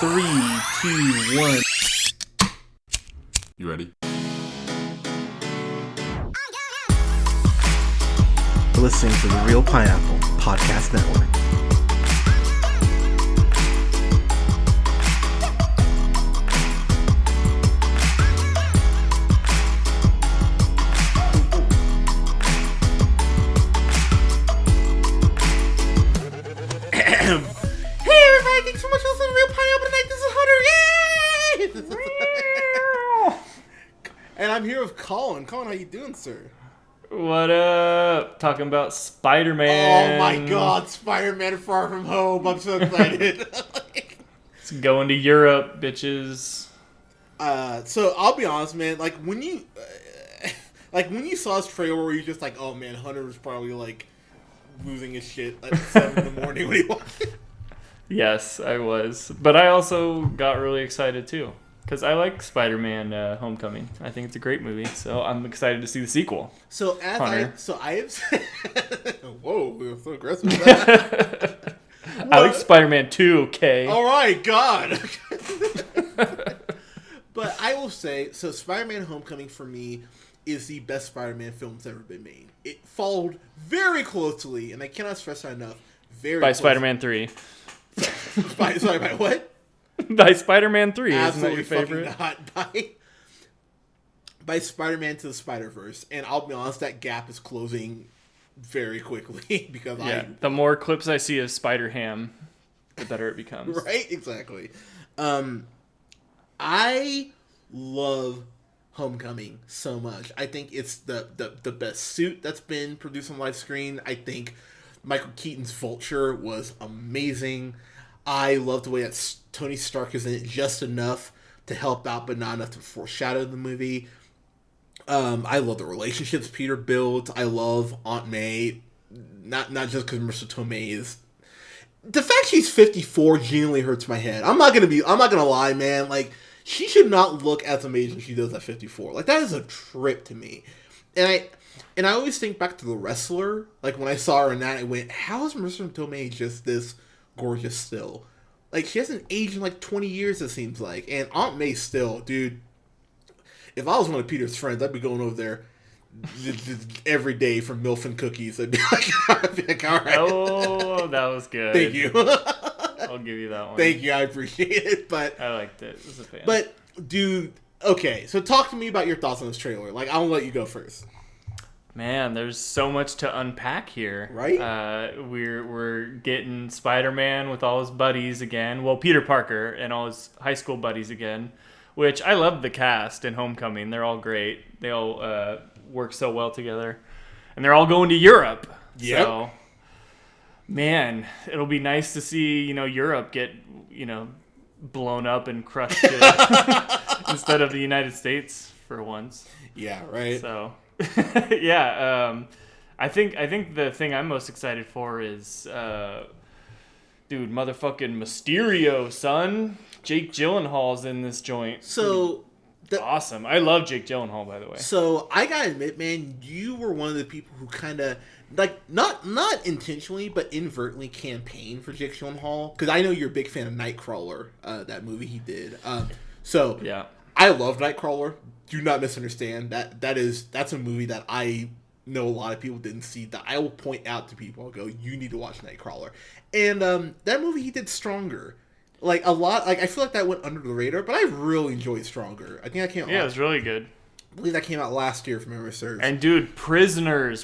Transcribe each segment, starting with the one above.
3, 2, 1. You ready? You're listening to the Real Pineapple Podcast Network. Hey everybody, thanks so much for listening to Real Pineapple tonight. This is Hunter. Yay! And I'm here with Colin. Colin, how you doing, sir? What up? Talking about Spider-Man. Oh my god, Spider-Man Far From Home. I'm so excited. It's going to Europe, bitches. So I'll be honest, man, like when you saw this trailer where you're just like, oh man, Hunter was probably like losing his shit at 7 in the morning when he watched it. Yes, I was. But I also got really excited too. Because I like Spider-Man Homecoming. I think it's a great movie. So I'm excited to see the sequel. So as Hunter. I have whoa, we were so aggressive. I like Spider-Man 2, okay? All right, God. But I will say, so Spider-Man Homecoming for me is the best Spider-Man film that's ever been made. It followed very closely, and I cannot stress that enough, By Spider-Man 3. Sorry, by what? By Spider-Man 3, Absolutely isn't that your favorite? fucking not. By Spider-Man to the Spider-Verse. And I'll be honest, that gap is closing very quickly because The more clips I see of Spider-Ham, the better it becomes. Right? Exactly. I love Homecoming so much. I think it's the best suit that's been produced on live screen. I think Michael Keaton's Vulture was amazing. I love the way that Tony Stark is in it just enough to help out, but not enough to foreshadow the movie. I love the relationships Peter built. I love Aunt May, not just because Marissa Tomei is. The fact she's 54 genuinely hurts my head. I'm not gonna lie, man. Like, she should not look as amazing as she does at 54. Like, that is a trip to me. And I always think back to The Wrestler. Like, when I saw her in that, I went, how is Marissa Tomei just this gorgeous still? Like, she hasn't aged in like 20 years, it seems like. And Aunt May still, dude. If I was one of Peter's friends, I'd be going over there every day for MILF and cookies. I'd be like, all right. Oh, that was good. Thank you. I'll give you that one. Thank you, I appreciate it. But I liked it. I was a fan. But, dude, okay. So talk to me about your thoughts on this trailer. Like, I'll let you go first. Man, there's so much to unpack here. Right? We're getting Spider-Man with all his buddies again. Well, Peter Parker and all his high school buddies again, which I love the cast in Homecoming. They're all great. They all work so well together. And they're all going to Europe. Yep. So, man, it'll be nice to see, Europe get, blown up and crushed instead of the United States for once. Yeah, right. So... yeah, I think the thing I'm most excited for is, dude, motherfucking Mysterio, son. Jake Gyllenhaal's in this joint. So, Awesome. I love Jake Gyllenhaal, by the way. So I gotta admit, man, you were one of the people who kind of like not intentionally, but inadvertently campaigned for Jake Gyllenhaal, because I know you're a big fan of Nightcrawler, that movie he did. So Yeah. I love Nightcrawler. Do not misunderstand. That's a movie that I know a lot of people didn't see, that I will point out to people. I'll go, you need to watch Nightcrawler. And that movie he did Stronger. Like, a lot, like, I feel like that went under the radar, but I really enjoyed Stronger. I think that came out. Yeah, it was really good. I believe that came out last year, if memory serves. And dude, Prisoners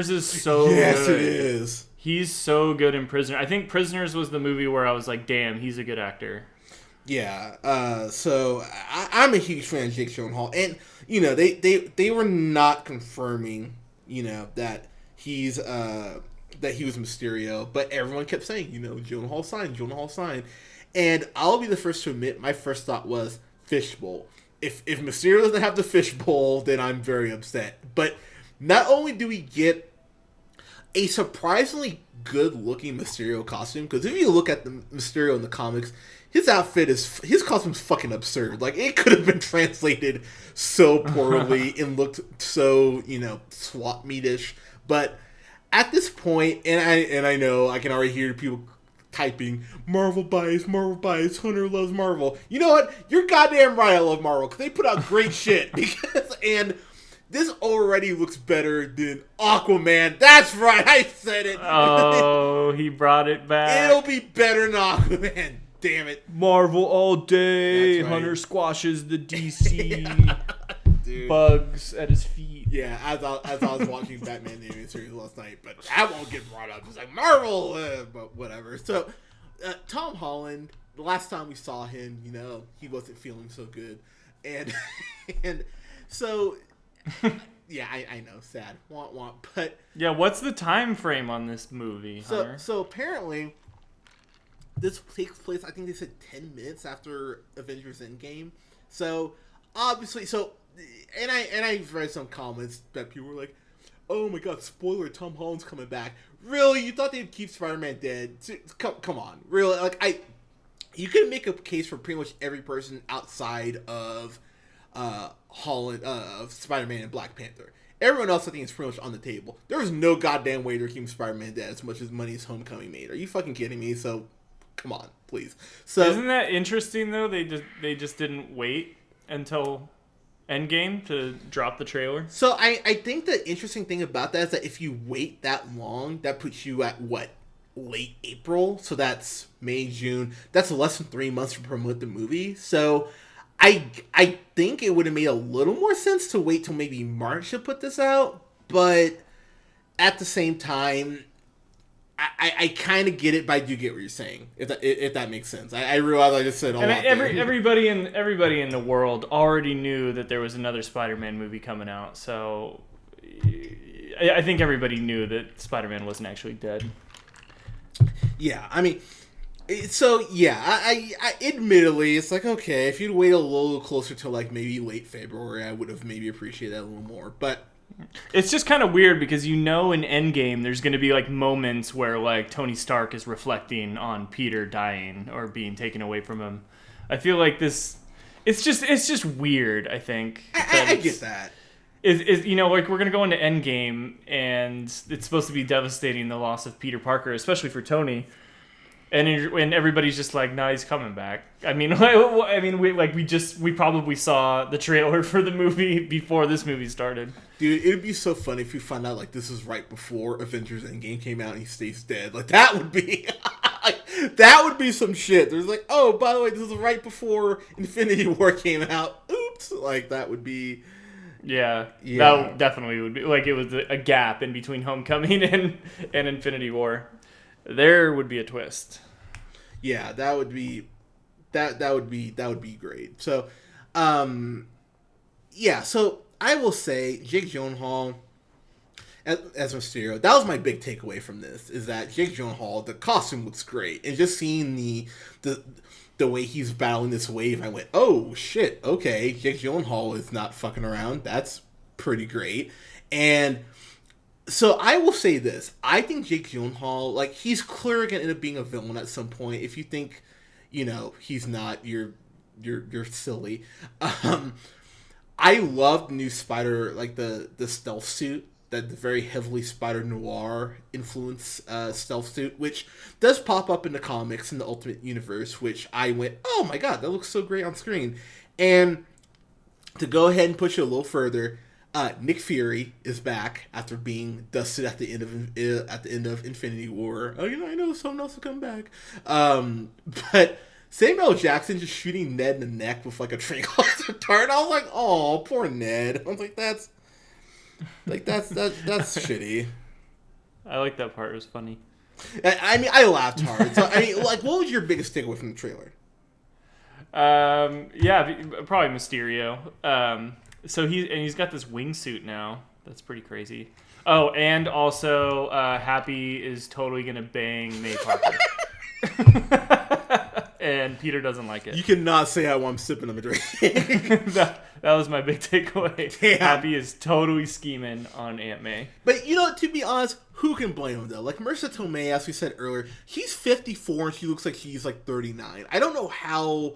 is so yes, good. it is. He's so good in Prisoner. I think Prisoners was the movie where I was like, damn, he's a good actor. Yeah, so I'm a huge fan of Jake Gyllenhaal, and they were not confirming, that he was Mysterio, but everyone kept saying, Gyllenhaal signed, and I'll be the first to admit, my first thought was fishbowl. If Mysterio doesn't have the fishbowl, then I'm very upset. But not only do we get a surprisingly good-looking Mysterio costume, because if you look at the Mysterio in the comics, his costume's fucking absurd. Like, it could have been translated so poorly and looked so, swap meetish. But at this point, and I know I can already hear people typing Marvel buys, Hunter loves Marvel. You know what? You're goddamn right. I love Marvel because they put out great shit. And this already looks better than Aquaman. That's right. I said it. Oh, he brought it back. It'll be better than Aquaman. Damn it. Marvel all day. That's right. Hunter squashes the DC Dude. bugs at his feet. Yeah, as I was watching Batman the Animated Series last night, but that won't get brought up. It's like Marvel, but whatever. So, Tom Holland, the last time we saw him, he wasn't feeling so good, and so yeah, I know, sad, want, but Yeah, what's the time frame on this movie, Hunter? so apparently this takes place. I think they said 10 minutes after Avengers Endgame. So obviously, And I've read some comments that people were like, "Oh my god, spoiler! Tom Holland's coming back." Really, you thought they'd keep Spider-Man dead? Come on, really? You can make a case for pretty much every person outside of Holland, of Spider-Man and Black Panther. Everyone else, I think, is pretty much on the table. There was no goddamn way to keep Spider-Man dead as much as money's Homecoming made. Are you fucking kidding me? So, come on, please. So, isn't that interesting though? They just didn't wait until Endgame to drop the trailer. So I think the interesting thing about that is that if you wait that long, that puts you at late April. So that's May, June. That's less than 3 months to promote the movie. So I think it would have made a little more sense to wait till maybe March to put this out. But at the same time, I kind of get it, but I do get what you're saying. If that makes sense, I realize I just said a lot. Everybody in the world already knew that there was another Spider-Man movie coming out, so I think everybody knew that Spider-Man wasn't actually dead. Yeah, I mean, so yeah, I admittedly, it's like, okay, if you'd wait a little closer to maybe late February, I would have maybe appreciated that a little more, but. It's just kind of weird because in Endgame there's going to be moments where Tony Stark is reflecting on Peter dying or being taken away from him. I feel like this it's just weird, I think. I get that. We're going to go into Endgame and it's supposed to be devastating, the loss of Peter Parker, especially for Tony. And everybody's just like, "Nah, he's coming back." I mean, we probably saw the trailer for the movie before this movie started. Dude, it'd be so funny if you find out this is right before Avengers Endgame came out and he stays dead. That would be that would be some shit. There's oh, by the way, this is right before Infinity War came out. Oops, that would be. Yeah, that definitely would be it was a gap in between Homecoming and Infinity War. There would be a twist. Yeah, that would be great. So, so I will say Jake Gyllenhaal as Mysterio. That was my big takeaway from this, is that Jake Gyllenhaal, the costume looks great, and just seeing the way he's battling this wave, I went, oh shit, okay, Jake Gyllenhaal is not fucking around. That's pretty great. And so I will say this. I think Jake Gyllenhaal, he's clearly going to end up being a villain at some point. If you think, he's not, you're silly. I love the new Spider, the stealth suit, the very heavily Spider Noir influence stealth suit, which does pop up in the comics in the Ultimate Universe, which I went, oh my god, that looks so great on screen. And to go ahead and push it a little further, Nick Fury is back after being dusted at the end of Infinity War. Oh, I know someone else will come back. But Samuel L. Jackson just shooting Ned in the neck with a tranquilizer dart. I was like, oh, poor Ned. I was like, that's shitty. I like that part. It was funny. I mean, I laughed hard. So I mean, what was your biggest takeaway from the trailer? Probably Mysterio. So he's got this wingsuit now. That's pretty crazy. Oh, and also Happy is totally gonna bang May Parker. And Peter doesn't like it. You cannot say how I'm sipping on the drink. that was my big takeaway. Damn. Happy is totally scheming on Aunt May. But to be honest, who can blame him though? Marissa Tomei, as we said earlier, she's 54 and she looks like she's 39. I don't know how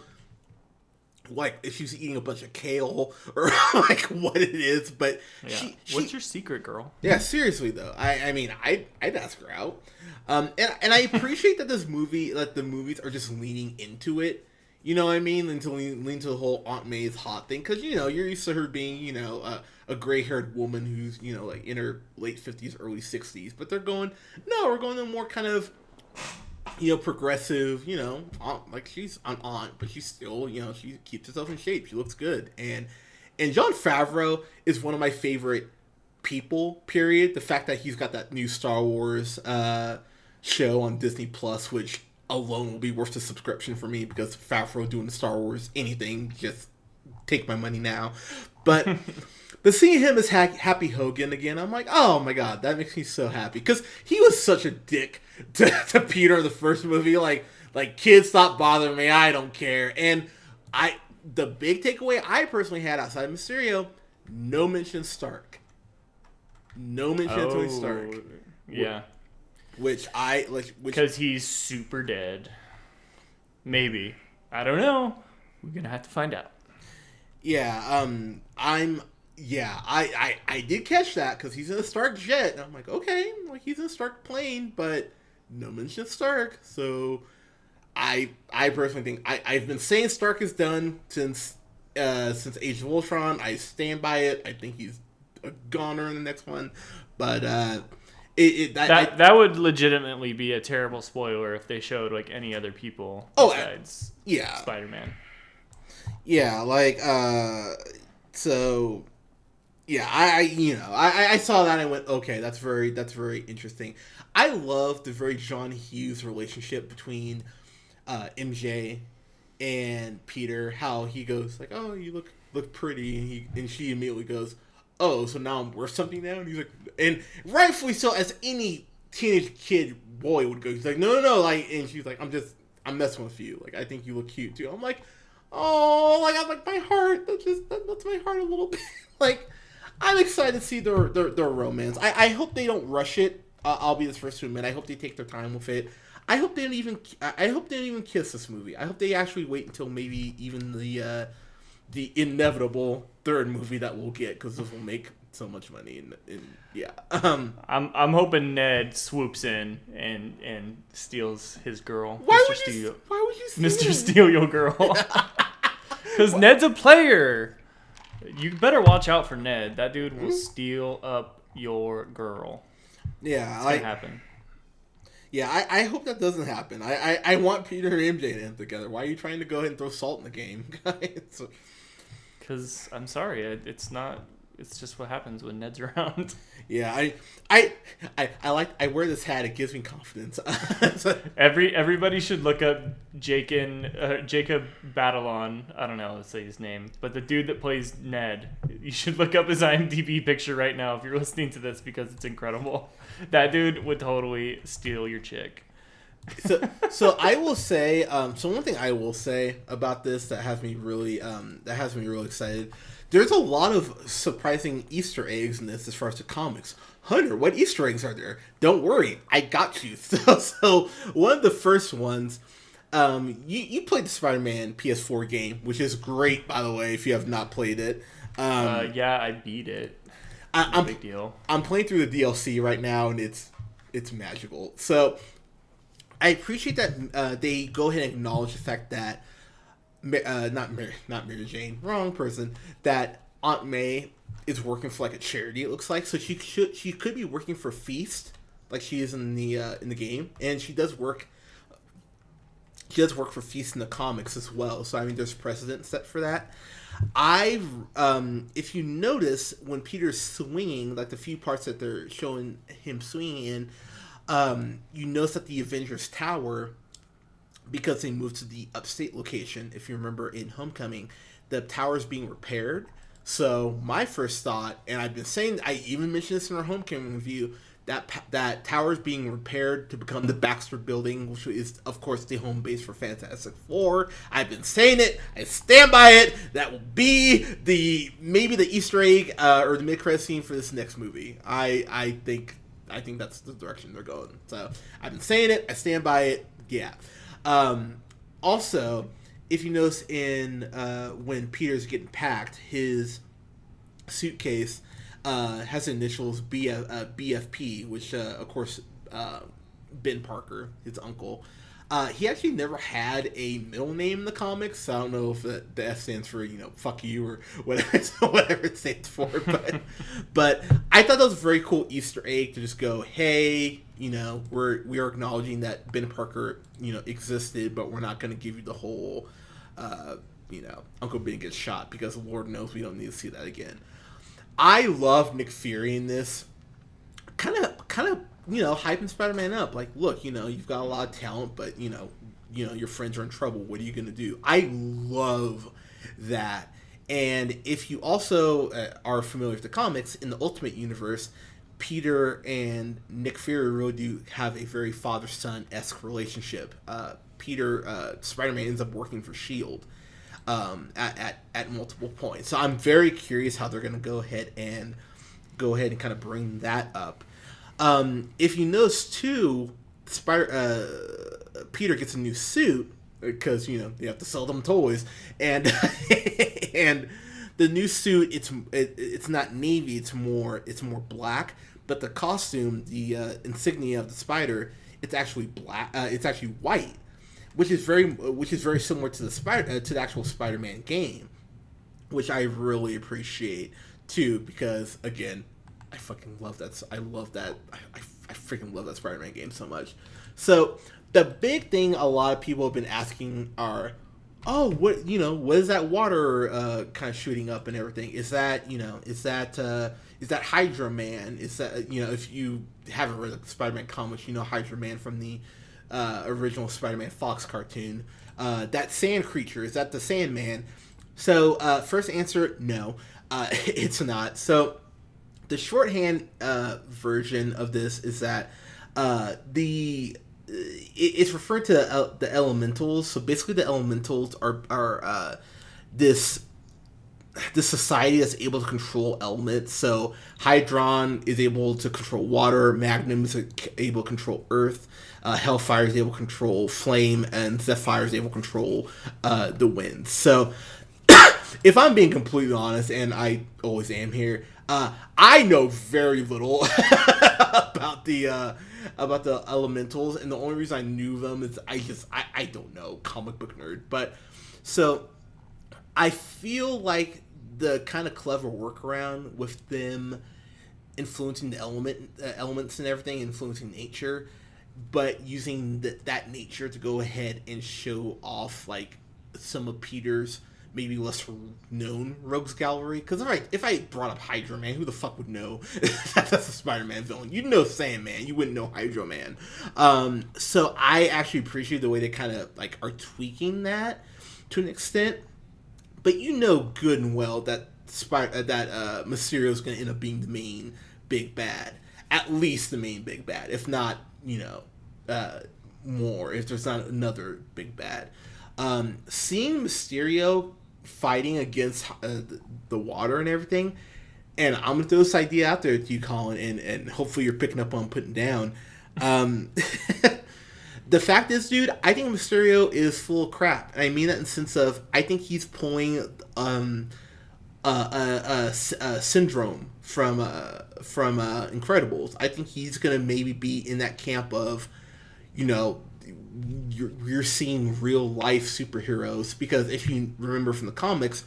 like if she's eating a bunch of kale or like what it is, but Yeah. What's your secret, girl? yeah, seriously though, I mean, I'd ask her out, and I appreciate that this movie, like the movies are just leaning into it, you know what I mean, lean to the whole Aunt May's hot thing, because you know you're used to her being, you know, a gray-haired woman who's, you know, like in her late 50s, early 60s, but they're going, no, we're going to more kind of, you know, progressive, you know, like she's an aunt, but she's still, you know, she keeps herself in shape. She looks good. And Jon Favreau is one of my favorite people, period. The fact that he's got that new Star Wars show on Disney Plus, which alone will be worth the subscription for me, because Favreau doing Star Wars, anything, just take my money now. But but seeing him as Happy Hogan again, I'm like, oh my god, that makes me so happy, because he was such a dick to Peter in the first movie. Like kids, stop bothering me, I don't care. And the big takeaway I personally had outside of Mysterio, no mention Stark, no mention of Tony Stark. Yeah, which I like, because he's super dead. Maybe, I don't know. We're gonna have to find out. Yeah, I did catch that, because he's in a Stark jet, and I'm like, okay, like he's in a Stark plane, but no mention of Stark. So I personally think I've been saying Stark is done since Age of Ultron. I stand by it. I think he's a goner in the next one, but that would legitimately be a terrible spoiler if they showed like any other people besides Spider-Man. Yeah, like so yeah, I saw that and I went, okay, that's very interesting. I love the very John Hughes relationship between MJ and Peter. How he goes like, "Oh, you look pretty," and she immediately goes, "Oh, so now I'm worth something now?" And he's like, and rightfully so, as any teenage kid boy would go. He's like, no, like, and she's like, I'm messing with you. Like, I think you look cute too. I'm like, oh, like I'm like, my heart. That's my heart a little bit. Like, I'm excited to see their romance. I hope they don't rush it. I'll be the first to admit. I hope they take their time with it. I hope they don't even kiss this movie. I hope they actually wait until maybe even the inevitable third movie that we'll get, because this will make so much money. And yeah, I'm hoping Ned swoops in and steals his girl. Why would you say Mr. that? Steal Your Girl? Because Ned's a player. You better watch out for Ned. That dude will steal up your girl. Yeah, it's gonna happen. Yeah, I hope that doesn't happen. I want Peter and MJ to end together. Why are you trying to go ahead and throw salt in the game, guys? Because I'm sorry, it's not. It's just what happens when Ned's around. Yeah, I wear this hat. It gives me confidence. Everybody should look up Jacob Batalon. I don't know how to say his name, but the dude that plays Ned. You should look up his IMDb picture right now if you're listening to this, because it's incredible. That dude would totally steal your chick. So I will say. So one thing I will say about this that has me really excited. There's a lot of surprising Easter eggs in this as far as the comics. Hunter, what Easter eggs are there? Don't worry, I got you. So one of the first ones, you played the Spider-Man PS4 game, which is great, by the way, if you have not played it. Yeah, I beat it. Big deal. I'm playing through the DLC right now, and it's magical. So I appreciate that they go ahead and acknowledge the fact that not Mary Jane, wrong person, that Aunt May is working for like a charity, it looks like. So she could be working for Feast, like she is in the game, and she does work for Feast in the comics as well. So I mean, there's precedent set for that. If you notice, when Peter's swinging, like the few parts that they're showing him swinging in, you notice that the Avengers Tower, because they moved to the upstate location, if you remember in Homecoming, the tower's being repaired. So my first thought, and I've been saying, I even mentioned this in our Homecoming review, that tower's being repaired to become the Baxter Building, which is, of course, the home base for Fantastic Four. I've been saying it. I stand by it. That will be maybe the Easter egg or the mid-credit scene for this next movie. I think that's the direction they're going. So I've been saying it. I stand by it. Yeah. Also, if you notice in when Peter's getting packed, his suitcase has initials BFP, which of course Ben Parker, his uncle. He actually never had a middle name in the comics, so I don't know if the F stands for, fuck you or whatever it stands for. But I thought that was a very cool Easter egg to just go, hey, we are acknowledging that Ben Parker, existed, but we're not going to give you the whole, Uncle Ben gets shot, because Lord knows we don't need to see that again. I love Nick Fury in this. Kind of hyping Spider-Man up. Like, look, you've got a lot of talent, but, your friends are in trouble. What are you going to do? I love that. And if you also are familiar with the comics, in the Ultimate Universe, Peter and Nick Fury really do have a very father-son-esque relationship. Spider-Man ends up working for S.H.I.E.L.D. At multiple points. So I'm very curious how they're going to go ahead and kind of bring that up. If you notice too, Peter gets a new suit because you have to sell them toys, and and the new suit it's not navy, it's more black, but the costume, the insignia of the spider, it's actually black. It's actually white, which is very similar to the actual Spider-Man game, which I really appreciate too, because again, I fucking love that. I love that. I freaking love that Spider-Man game so much. So the big thing a lot of people have been asking are, what is that water kind of shooting up and everything? Is that Hydra Man? Is that if you haven't read the Spider-Man comics, Hydra Man from the original Spider-Man Fox cartoon. That sand creature, is that the Sandman? So first answer, no, it's not. So the shorthand version of this is that it's referred to the elementals. So basically, the elementals are this society that's able to control elements. So Hydron is able to control water, Magnum is able to control earth, Hellfire is able to control flame, and Zephyr is able to control the wind. So if I'm being completely honest, and I always am here, I know very little about the elementals, and the only reason I knew them is I don't know, comic book nerd. But so I feel like the kind of clever workaround with them influencing the elements and everything, influencing nature, but using that nature to go ahead and show off like some of Peter's maybe lesser known rogues gallery. Because if I brought up Hydra Man, who the fuck would know that's a Spider-Man villain? You'd know Sandman, you wouldn't know Hydra Man. So I actually appreciate the way they kind of like are tweaking that to an extent. But good and well that Mysterio is going to end up being the main big bad, at least the main big bad, if not more, if there's not another big bad. Seeing Mysterio fighting against the water and everything, and I'm gonna throw this idea out there to you, Colin, and hopefully you're picking up on putting down. The fact is, dude, I think Mysterio is full of crap, and I mean that in the sense of I think he's pulling a syndrome from Incredibles. I think he's gonna maybe be in that camp of, you're seeing real life superheroes, because if you remember from the comics,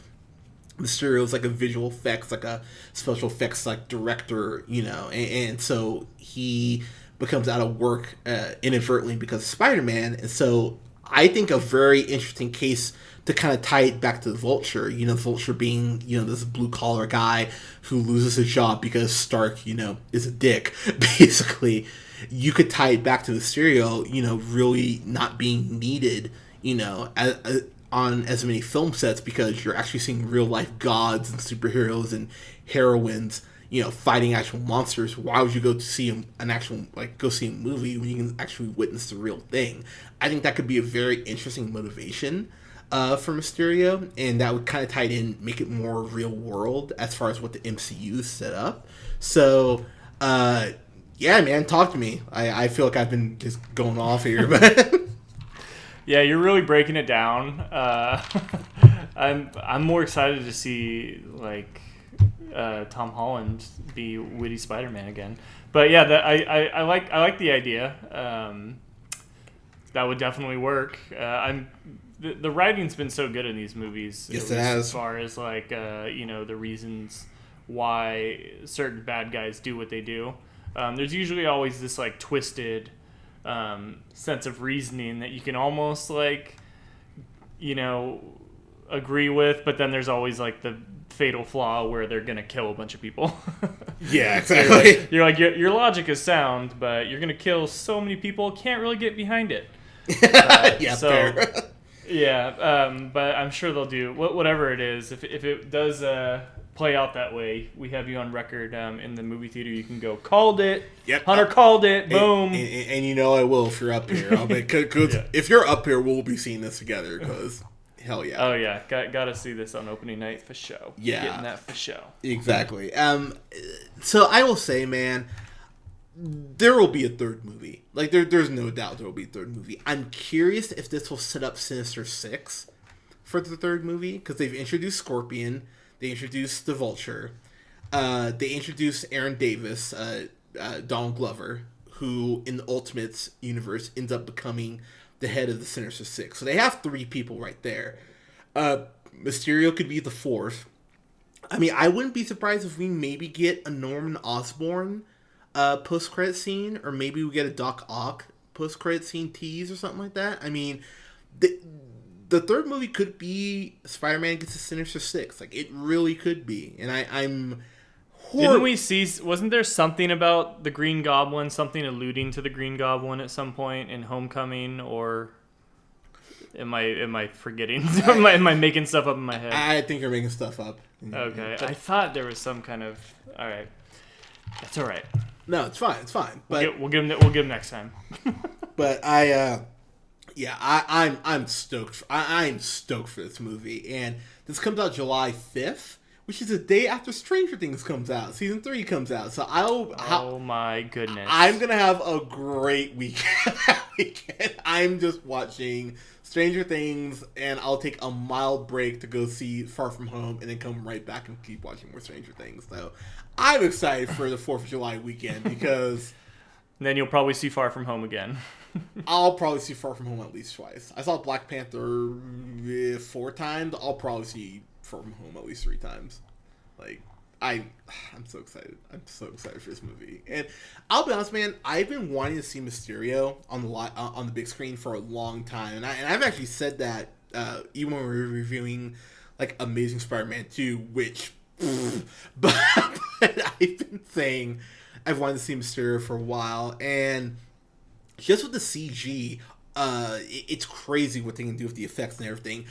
Mysterio is like a visual effects, like a special effects like director, and so he becomes out of work inadvertently because of Spider-Man. And so I think a very interesting case to kind of tie it back to the Vulture, Vulture being, this blue collar guy who loses his job because Stark, is a dick, basically. You could tie it back to Mysterio, really not being needed, on as many film sets, because you're actually seeing real life gods and superheroes and heroines, fighting actual monsters. Why would you go to see go see a movie when you can actually witness the real thing? I think that could be a very interesting motivation for Mysterio, and that would kind of tie it in, make it more real world as far as what the MCU set up. So, yeah, man, talk to me. I feel like I've been just going off here, but Yeah, you're really breaking it down. I'm more excited to see like Tom Holland be witty Spider-Man again. But yeah, I like the idea. That would definitely work. The writing's been so good in these movies. Yes, at it least has. As far as like the reasons why certain bad guys do what they do. There's usually always this like twisted sense of reasoning that you can almost like agree with, but then there's always like the fatal flaw where they're gonna kill a bunch of people. Yeah, exactly. You're like your logic is sound, but you're gonna kill so many people, can't really get behind it. Yeah, so, fair. Yeah, but I'm sure they'll do whatever it is. If it does play out that way, we have you on record in the movie theater. You can go, called it. Yep. Hunter called it. Boom. And you know I will if you're up here. Because Yeah. if you're up here, we'll be seeing this together. Because hell yeah. Oh yeah, gotta see this on opening night for show. Yeah. Getting that for show. Exactly. So I will say, man, there will be a third movie. Like there's no doubt there will be a third movie. I'm curious if this will set up Sinister Six for the third movie, because they've introduced Scorpion, they introduced the Vulture, they introduced Aaron Davis, Donald Glover, who in the Ultimates universe ends up becoming the head of the Sinister Six. So they have three people right there. Mysterio could be the fourth. I mean, I wouldn't be surprised if we maybe get a Norman Osborn post-credit scene, or maybe we get a Doc Ock post-credit scene tease or something like that. I mean, the third movie could be Spider-Man gets the Sinister Six. Like, it really could be. And I'm Didn't we see? Wasn't there something about the Green Goblin? Something alluding to the Green Goblin at some point in Homecoming, or am I forgetting? am I making stuff up in my head? I think you're making stuff up. Okay, I thought there was some kind of. All right, that's all right. No, it's fine. It's fine. But We'll give him next time. But I'm stoked. I'm stoked for this movie, and this comes out July 5th, which is the day after Stranger Things comes out. Season 3 comes out, so Oh my goodness! I'm gonna have a great weekend. I'm just watching Stranger Things, and I'll take a mild break to go see Far From Home, and then come right back and keep watching more Stranger Things. So I'm excited for the 4th of July weekend, because Then you'll probably see Far From Home again. I'll probably see Far From Home at least twice. I saw Black Panther 4 times. I'll probably see Far From Home at least 3 times. Like, I'm so excited. I'm so excited for this movie. And I'll be honest, man, I've been wanting to see Mysterio on the big screen for a long time. And I've actually said that even when we were reviewing like Amazing Spider-Man 2, which but I've been saying I've wanted to see Mysterio for a while, and just with the CG, it's crazy what they can do with the effects and everything.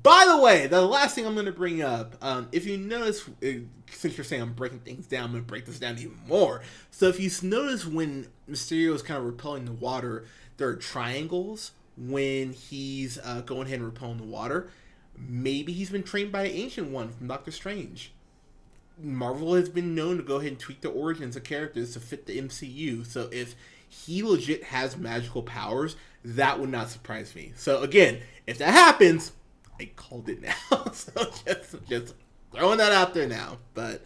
By the way, the last thing I'm going to bring up, if you notice, since you're saying I'm breaking things down, I'm going to break this down even more. So if you notice when Mysterio is kind of repelling the water, there are triangles when he's going ahead and repelling the water. Maybe he's been trained by an Ancient One from Doctor Strange. Marvel has been known to go ahead and tweak the origins of characters to fit the MCU. So if he legit has magical powers, that would not surprise me. So again, if that happens, I called it now. So just throwing that out there now. But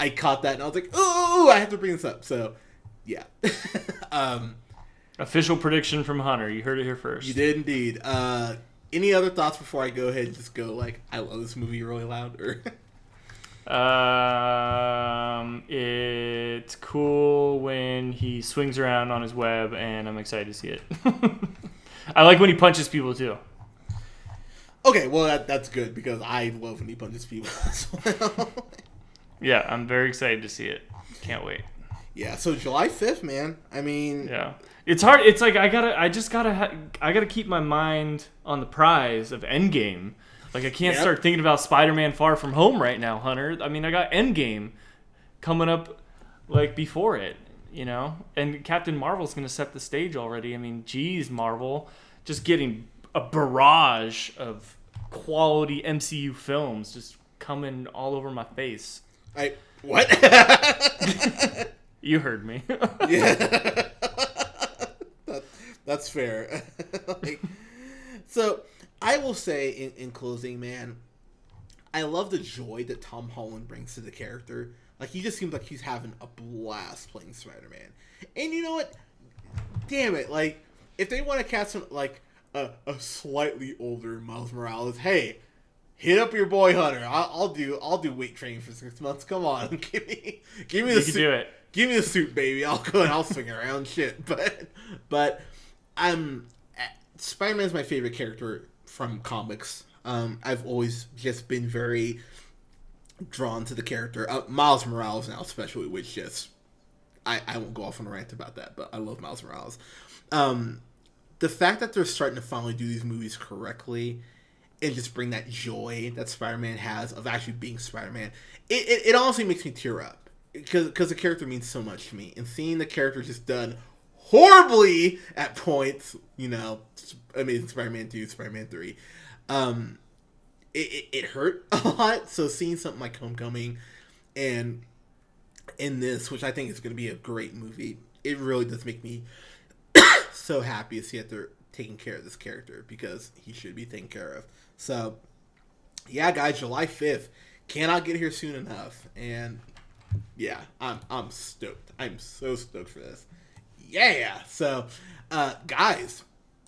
I caught that and I was like, oh, I have to bring this up. So yeah. Official prediction from Hunter. You heard it here first. You did indeed. Any other thoughts before I go ahead and just go like, I love this movie really loud? Or it's cool when he swings around on his web, and I'm excited to see it. I like when he punches people too. Okay, well that's good, because I love when he punches people as well. Yeah, I'm very excited to see it. Can't wait. Yeah, so July 5th, man. I mean, Yeah, it's hard. It's like I gotta keep my mind on the prize of Endgame. Like, I can't start thinking about Spider-Man Far From Home right now, Hunter. I mean, I got Endgame coming up, like, before it, you know? And Captain Marvel's going to set the stage already. I mean, geez, Marvel. Just getting a barrage of quality MCU films just coming all over my face. What? You heard me. Yeah. That's fair. Like, So I will say in closing, man, I love the joy that Tom Holland brings to the character. Like, he just seems like he's having a blast playing Spider-Man. And you know what? Damn it. Like, if they want to cast him, like, a slightly older Miles Morales, hey, hit up your boy Hunter. I'll do weight training for 6 months. Come on. give me the You can suit. do it. Give me the suit, baby. I'll go and I'll swing around shit. But Spider-Man is my favorite character from comics. I've always just been very drawn to the character. Miles Morales now, especially, which just I won't go off on a rant about that, but I love Miles Morales. The fact that they're starting to finally do these movies correctly and just bring that joy that Spider-Man has of actually being Spider-Man, it honestly makes me tear up because the character means so much to me, and seeing the character just done horribly at points, you know, Amazing Spider-Man 2, Spider-Man 3, it hurt a lot. So seeing something like Homecoming and in this, which I think is going to be a great movie, it really does make me so happy to see that they're taking care of this character because he should be taken care of. So yeah, guys, July 5th cannot get here soon enough, and yeah, I'm stoked. I'm so stoked for this. Yeah. So guys,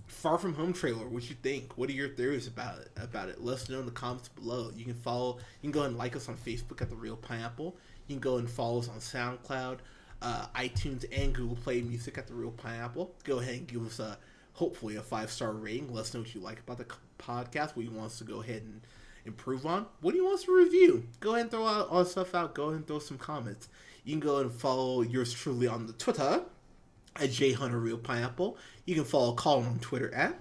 Far From Home trailer, what you think? What are your theories about it? Let us know in the comments below. You can go ahead and like us on Facebook at The Real Pineapple. You can go and follow us on SoundCloud, iTunes, and Google Play Music at The Real Pineapple. Go ahead and give us hopefully a 5-star rating. Let us know what you like about the podcast, what you want us to go ahead and improve on. What do you want us to review? Go ahead and throw all the stuff out. Go ahead and throw some comments. You can go and follow yours truly on the Twitter at JHunterRealPineapple. You can follow Colin on Twitter at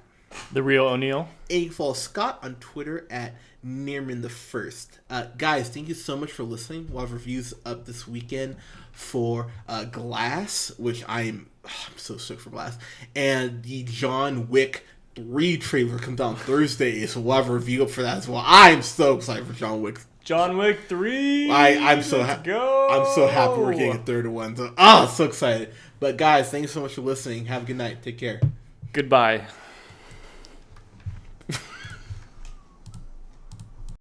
The Real O'Neill. And you can follow Scott on Twitter at Nearman1. Guys, thank you so much for listening. We'll have reviews up this weekend for Glass, which I'm so stoked for Glass. And the John Wick 3 trailer comes out on Thursday, so we'll have a review up for that as well. I'm so excited for John Wick 3. I'm so happy we're getting a third one. So so excited. But guys, thank you so much for listening. Have a good night. Take care. Goodbye.